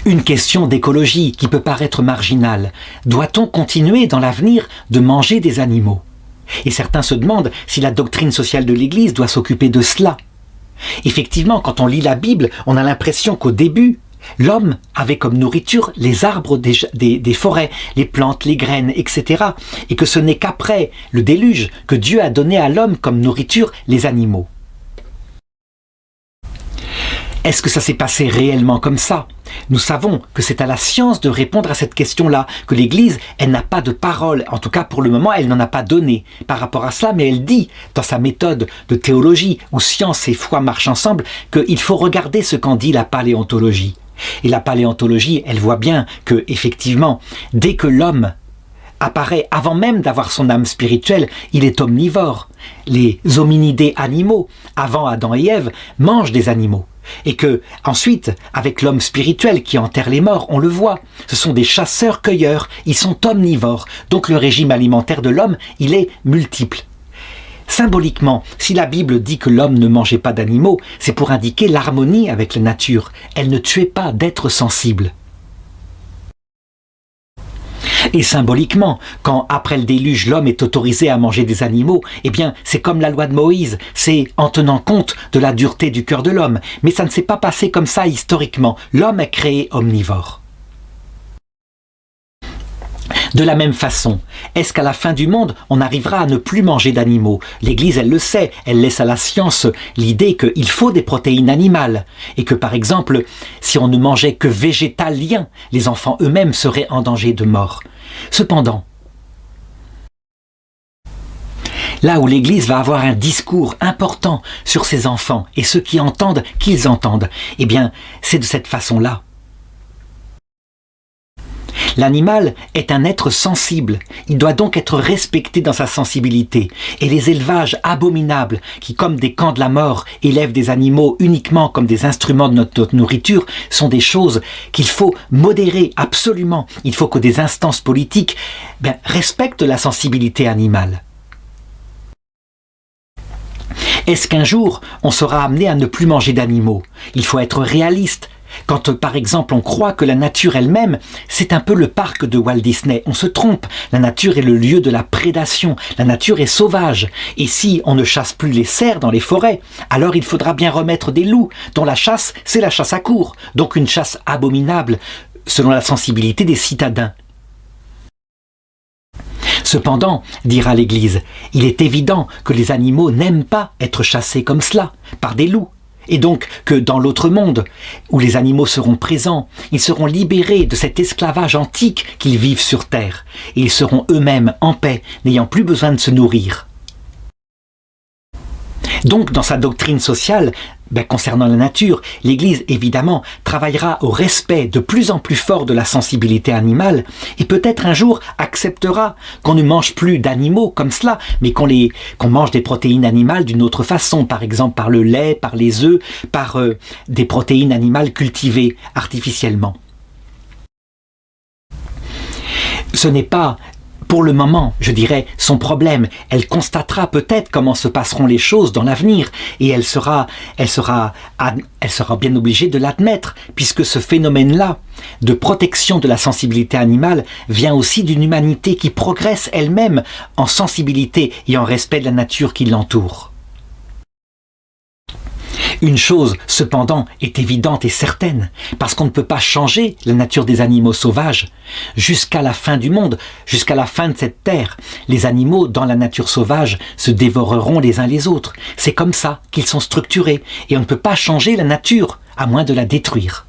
Une question d'écologie qui peut paraître marginale. Doit-on continuer dans l'avenir de manger des animaux? Et certains se demandent si la doctrine sociale de l'Église doit s'occuper de cela. Effectivement, quand on lit la Bible, on a l'impression qu'au début, l'homme avait comme nourriture les arbres des forêts, les plantes, les graines, etc. Et que ce n'est qu'après le déluge que Dieu a donné à l'homme comme nourriture les animaux. Est-ce que ça s'est passé réellement comme ça? Nous savons que c'est à la science de répondre à cette question-là, que l'Église, elle n'a pas de parole, en tout cas pour le moment, elle n'en a pas donné par rapport à cela, mais elle dit dans sa méthode de théologie, où science et foi marchent ensemble, qu'il faut regarder ce qu'en dit la paléontologie. Et la paléontologie, elle voit bien que, effectivement, dès que l'homme apparaît, avant même d'avoir son âme spirituelle, il est omnivore. Les hominidés animaux, avant Adam et Ève, mangent des animaux. Et que, ensuite, avec l'homme spirituel qui enterre les morts, on le voit, ce sont des chasseurs-cueilleurs, ils sont omnivores, donc le régime alimentaire de l'homme, il est multiple. Symboliquement, si la Bible dit que l'homme ne mangeait pas d'animaux, c'est pour indiquer l'harmonie avec la nature, elle ne tuait pas d'êtres sensibles. Et symboliquement, quand après le déluge, l'homme est autorisé à manger des animaux, eh bien, c'est comme la loi de Moïse, c'est en tenant compte de la dureté du cœur de l'homme. Mais ça ne s'est pas passé comme ça historiquement. L'homme est créé omnivore. De la même façon, est-ce qu'à la fin du monde, on arrivera à ne plus manger d'animaux? L'Église, elle le sait, elle laisse à la science l'idée qu'il faut des protéines animales et que, par exemple, si on ne mangeait que végétalien, les enfants eux-mêmes seraient en danger de mort. Cependant, là où l'Église va avoir un discours important sur ses enfants et ceux qui entendent qu'ils entendent, eh bien, c'est de cette façon-là. L'animal est un être sensible, il doit donc être respecté dans sa sensibilité. Et les élevages abominables qui, comme des camps de la mort, élèvent des animaux uniquement comme des instruments de notre nourriture, sont des choses qu'il faut modérer absolument. Il faut que des instances politiques respectent la sensibilité animale. Est-ce qu'un jour, on sera amené à ne plus manger d'animaux? Il faut être réaliste. Quand, par exemple, on croit que la nature elle-même, c'est un peu le parc de Walt Disney, on se trompe. La nature est le lieu de la prédation, la nature est sauvage. Et si on ne chasse plus les cerfs dans les forêts, alors il faudra bien remettre des loups, dont la chasse, c'est la chasse à courre. Donc une chasse abominable, selon la sensibilité des citadins. Cependant, dira l'Église, il est évident que les animaux n'aiment pas être chassés comme cela, par des loups. Et donc que dans l'autre monde, où les animaux seront présents, ils seront libérés de cet esclavage antique qu'ils vivent sur Terre, et ils seront eux-mêmes en paix, n'ayant plus besoin de se nourrir. Donc, dans sa doctrine sociale, concernant la nature, l'Église, évidemment, travaillera au respect de plus en plus fort de la sensibilité animale et peut-être un jour acceptera qu'on ne mange plus d'animaux comme cela, mais qu'on mange des protéines animales d'une autre façon, par exemple par le lait, par les œufs, par des protéines animales cultivées artificiellement. Ce n'est pas pour le moment, je dirais, son problème. Elle constatera peut-être comment se passeront les choses dans l'avenir et elle sera bien obligée de l'admettre puisque ce phénomène-là de protection de la sensibilité animale vient aussi d'une humanité qui progresse elle-même en sensibilité et en respect de la nature qui l'entoure. Une chose, cependant, est évidente et certaine, parce qu'on ne peut pas changer la nature des animaux sauvages. Jusqu'à la fin du monde, jusqu'à la fin de cette terre, les animaux dans la nature sauvage se dévoreront les uns les autres. C'est comme ça qu'ils sont structurés, et on ne peut pas changer la nature, à moins de la détruire.